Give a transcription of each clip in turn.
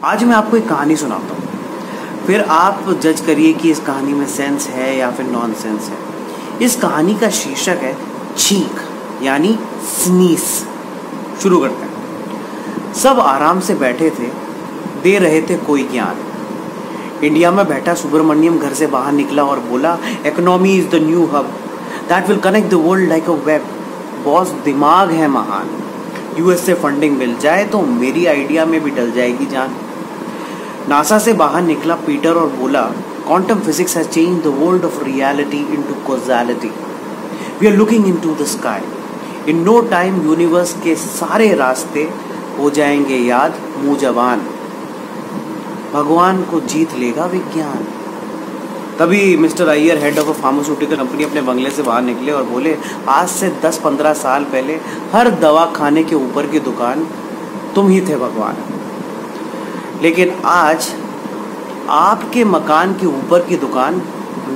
आज मैं आपको एक कहानी सुनाता हूँ, फिर आप जज करिए कि इस कहानी में सेंस है या फिर नॉन सेंस है। इस कहानी का शीर्षक है छींक यानी स्नीस। शुरू करते हैं। सब आराम से बैठे थे, दे रहे थे कोई ज्ञान। इंडिया में बैठा सुब्रमण्यम घर से बाहर निकला और बोला, economy is the new hub that will connect the world like a web. Boss दिमाग है महान, यूएस से फंडिंग मिल जाए तो मेरी आइडिया में भी डल जाएगी जान। नासा से बाहर निकला पीटर और बोला, quantum physics has changed the world of reality into causality. We are looking into the sky. In no time universe के सारे रास्ते हो जाएंगे याद, मुंह जवान। भगवान को जीत लेगा विज्ञान। तभी mister Iyer, head of a pharmaceutical company, अपने बंगले से बाहर निकले और बोले, आज से 10-15 साल पहले हर दवा खाने के ऊपर की दुकान तुम ही थे भगवान, लेकिन आज आपके मकान के ऊपर की दुकान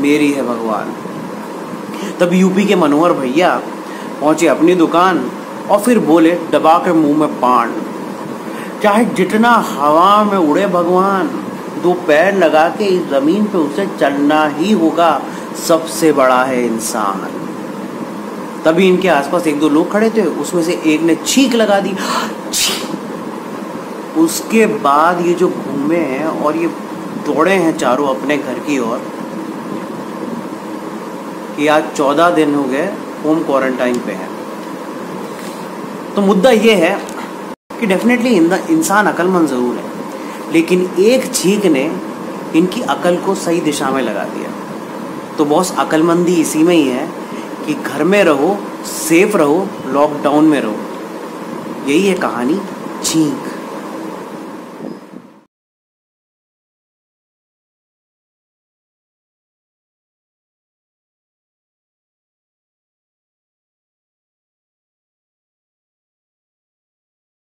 मेरी है भगवान। तब यूपी के मनोहर भैया पहुंचे अपनी दुकान और फिर बोले दबा के मुंह में पान, चाहे जितना हवा में उड़े भगवान, 2 पैर लगा के इस जमीन पे उसे चलना ही होगा, सबसे बड़ा है इंसान। तभी इनके आसपास 1-2 लोग खड़े थे, उसमें से एक ने छींक लगा दी। उसके बाद ये जो घूमे हैं और ये दौड़े हैं चारों अपने घर की ओर कि आज 14 दिन हो गए होम क्वारंटाइन पे है। तो मुद्दा ये है कि डेफिनेटली इंसान अक्लमंद ज़रूर है, लेकिन एक छींक ने इनकी अकल को सही दिशा में लगा दिया। तो बॉस, अक्लमंदी इसी में ही है कि घर में रहो, सेफ रहो, लॉकडाउन में रहो। यही है कहानी छींक।